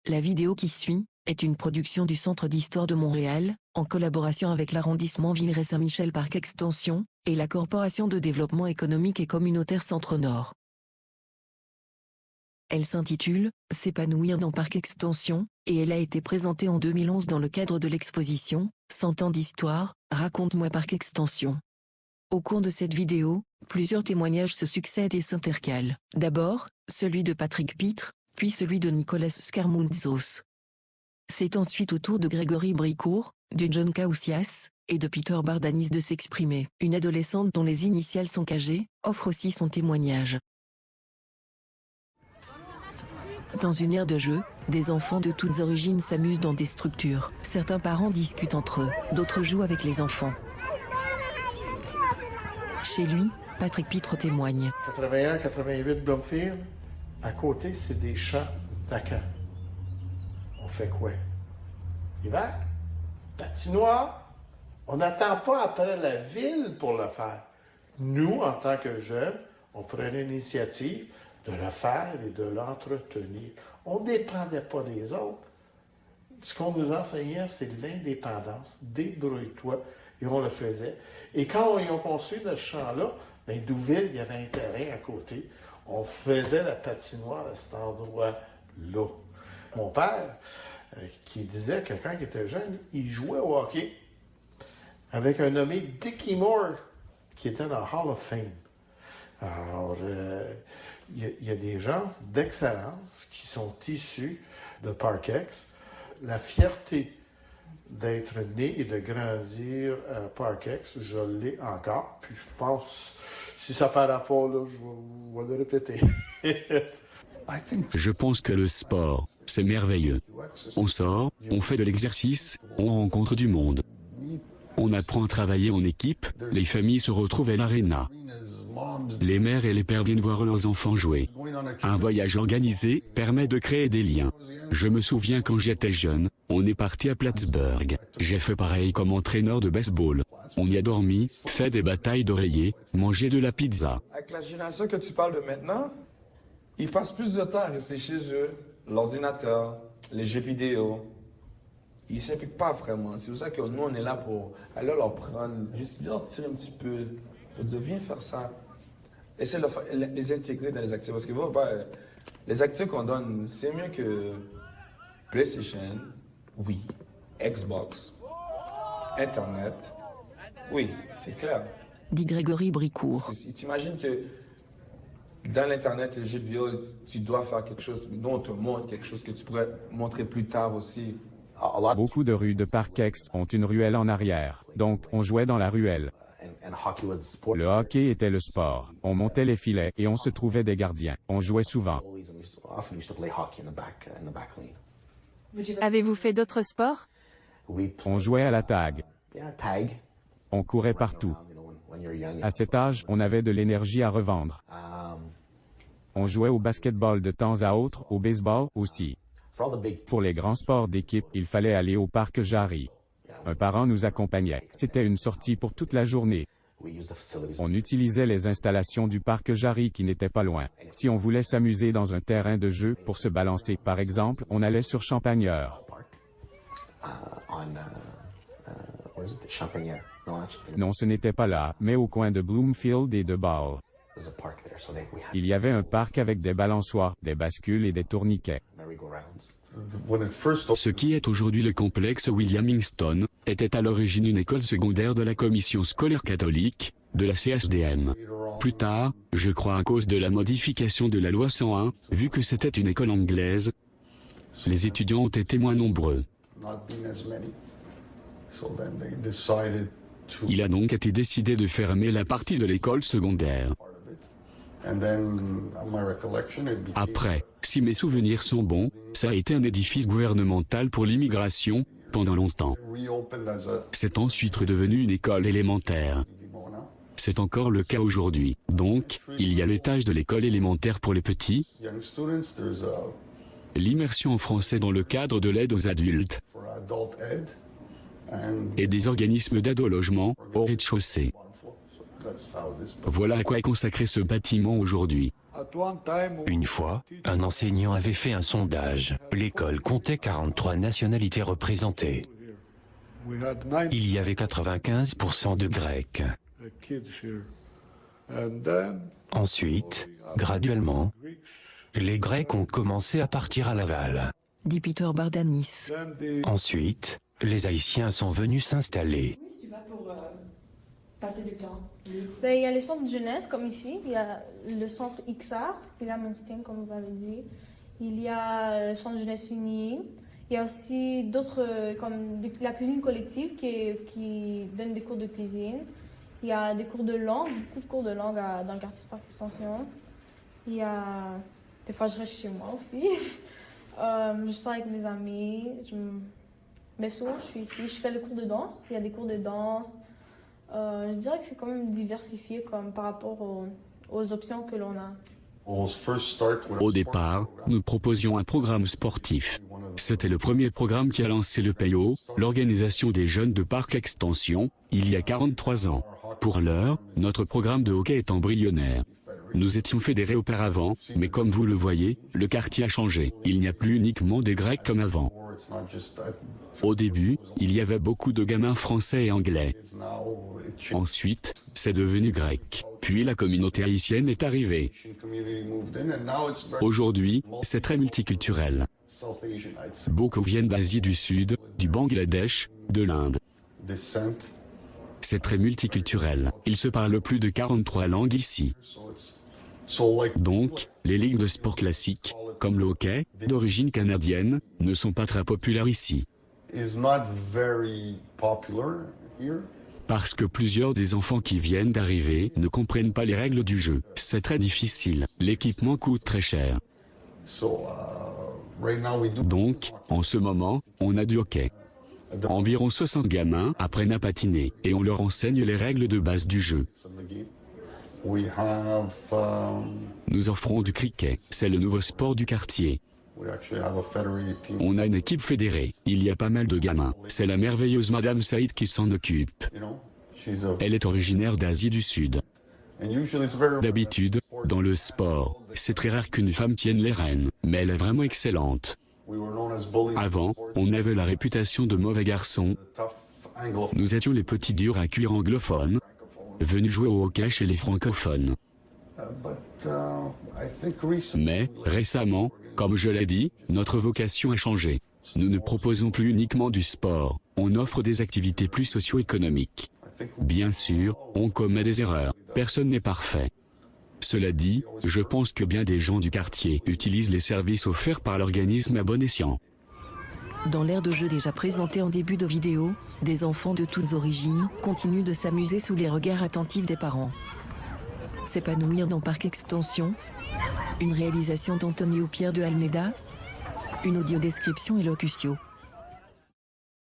La vidéo qui suit est une production du Centre d'Histoire de Montréal, en collaboration avec l'arrondissement Villeray-Saint-Michel Parc Extension, et la Corporation de développement économique et communautaire Centre-Nord. Elle s'intitule « S'épanouir dans Parc Extension » et elle a été présentée en 2011 dans le cadre de l'exposition « 100 ans d'histoire, raconte-moi Parc Extension ». Au cours de cette vidéo, plusieurs témoignages se succèdent et s'intercalent. D'abord, celui de Patrick Pitre, puis celui de Nicolas Scarmountzos. C'est ensuite au tour de Grégory Bricourt, de John Kausias, et de Peter Bardanis de s'exprimer. Une adolescente dont les initiales sont KG, offre aussi son témoignage. Dans une aire de jeu, des enfants de toutes origines s'amusent dans des structures. Certains parents discutent entre eux, d'autres jouent avec les enfants. Chez lui, Patrick Pitre témoigne. 81-88 Bloomfield, à côté, c'est des champs vacants. On fait quoi? Hiver? Patinoire? On n'attend pas après la ville pour le faire. Nous, en tant que jeunes, on prenait l'initiative de le faire et de l'entretenir. On ne dépendait pas des autres. Ce qu'on nous enseignait, c'est l'indépendance. Débrouille-toi. Et on le faisait. Et quand ils ont construit notre champ-là, bien, Douville, il y avait un terrain à côté. On faisait la patinoire à cet endroit-là. Mon père, qui disait que quand il était jeune, il jouait au hockey avec un nommé Dickie Moore, qui était dans le Hall of Fame. Alors, il y a des gens d'excellence qui sont issus de Parkex. La fierté d'être né et de grandir à Parkex, je l'ai encore. Puis je pense, si ça paraît pas, là, je vais le répéter. Je pense que le sport, c'est merveilleux. On sort, on fait de l'exercice, on rencontre du monde. On apprend à travailler en équipe, les familles se retrouvent à l'aréna. Les mères et les pères viennent voir leurs enfants jouer. Un voyage organisé permet de créer des liens. Je me souviens quand j'étais jeune, on est parti à Plattsburgh. J'ai fait pareil comme entraîneur de baseball. On y a dormi, fait des batailles d'oreillers, mangé de la pizza. Avec la génération que tu parles de maintenant, ils passent plus de temps à rester chez eux, l'ordinateur, les jeux vidéo. Ils ne s'impliquent pas vraiment. C'est pour ça que nous, on est là pour aller leur prendre, juste leur tirer un petit peu, pour dire, viens faire ça. Essayer de les intégrer dans les activités. Parce que les activités qu'on donne, c'est mieux que PlayStation, oui, Xbox, Internet. Oui, c'est clair. Dit Grégory Bricourt. Parce que t'imagines que dans l'Internet, les jeux de vidéo, tu dois faire quelque chose, nous on te montre quelque chose que tu pourrais montrer plus tard aussi. Beaucoup de rues de Parkex ont une ruelle en arrière, donc on jouait dans la ruelle. Le hockey était le sport. On montait les filets et on se trouvait des gardiens. On jouait souvent. Avez-vous fait d'autres sports? On jouait à la tag. On courait partout. À cet âge, on avait de l'énergie à revendre. On jouait au basketball de temps à autre, au baseball aussi. Pour les grands sports d'équipe, il fallait aller au parc Jarry. Un parent nous accompagnait. C'était une sortie pour toute la journée. On utilisait les installations du parc Jarry qui n'étaient pas loin. Si on voulait s'amuser dans un terrain de jeu pour se balancer, par exemple, on allait sur Champagneur. Non, ce n'était pas là, mais au coin de Bloomfield et de Ball. Il y avait un parc avec des balançoires, des bascules et des tourniquets. Ce qui est aujourd'hui le complexe William Hingston, était à l'origine une école secondaire de la Commission scolaire catholique, de la CSDM. Plus tard, je crois à cause de la modification de la loi 101, vu que c'était une école anglaise, les étudiants ont été moins nombreux. Il a donc été décidé de fermer la partie de l'école secondaire. Après, si mes souvenirs sont bons, ça a été un édifice gouvernemental pour l'immigration, pendant longtemps. C'est ensuite redevenu une école élémentaire. C'est encore le cas aujourd'hui. Donc, il y a l'étage de l'école élémentaire pour les petits, l'immersion en français dans le cadre de l'aide aux adultes, et des organismes d'aide au logement, au rez-de-chaussée. Voilà à quoi est consacré ce bâtiment aujourd'hui. Une fois, un enseignant avait fait un sondage. L'école comptait 43 nationalités représentées. Il y avait 95% de Grecs. Ensuite, graduellement, les Grecs ont commencé à partir à Laval. Dit Peter Bardanis. Ensuite, les Haïtiens sont venus s'installer. Si tu vas pour passer du temps. Ben, il y a les centres de jeunesse, comme ici. Il y a le centre XR, il y a Mainstein, comme vous l'avez dit. Il y a le centre de jeunesse uni. Il y a aussi d'autres, comme la cuisine collective qui donne des cours de cuisine. Il y a des cours de langue, beaucoup de cours de langue dans le quartier de Parc Extension. Il y a... Des fois, je reste chez moi aussi. Je sors avec mes amis. Mais souvent, je suis ici. Je fais le cours de danse. Il y a des cours de danse. Je dirais que c'est quand même diversifié comme par rapport aux options que l'on a. Au départ, nous proposions un programme sportif. C'était le premier programme qui a lancé le PAYO, l'organisation des jeunes de Parc Extension, il y a 43 ans. Pour l'heure, notre programme de hockey est embryonnaire. Nous étions fédérés auparavant, mais comme vous le voyez, le quartier a changé. Il n'y a plus uniquement des Grecs comme avant. Au début, il y avait beaucoup de gamins français et anglais. Ensuite, c'est devenu grec. Puis la communauté haïtienne est arrivée. Aujourd'hui, c'est très multiculturel. Beaucoup viennent d'Asie du Sud, du Bangladesh, de l'Inde. C'est très multiculturel. Il se parle plus de 43 langues ici. Donc, les ligues de sport classiques, comme le hockey, d'origine canadienne, ne sont pas très populaires ici. Parce que plusieurs des enfants qui viennent d'arriver ne comprennent pas les règles du jeu. C'est très difficile. L'équipement coûte très cher. Donc, en ce moment, on a du hockey. Environ 60 gamins apprennent à patiner et on leur enseigne les règles de base du jeu. Nous offrons du cricket, c'est le nouveau sport du quartier. On a une équipe fédérée, il y a pas mal de gamins. C'est la merveilleuse Madame Saïd qui s'en occupe. Elle est originaire d'Asie du Sud. D'habitude, dans le sport, c'est très rare qu'une femme tienne les rênes, mais elle est vraiment excellente. Avant, on avait la réputation de mauvais garçons. Nous étions les petits durs à cuire anglophones, venus jouer au hockey chez les francophones. Mais, récemment, comme je l'ai dit, notre vocation a changé. Nous ne proposons plus uniquement du sport, on offre des activités plus socio-économiques. Bien sûr, on commet des erreurs, personne n'est parfait. Cela dit, je pense que bien des gens du quartier utilisent les services offerts par l'organisme à bon escient. Dans l'aire de jeu déjà présenté en début de vidéo, des enfants de toutes origines continuent de s'amuser sous les regards attentifs des parents. S'épanouir dans Parc Extension, une réalisation d'Antonio Pierre de Almeida, une audiodescription et locution.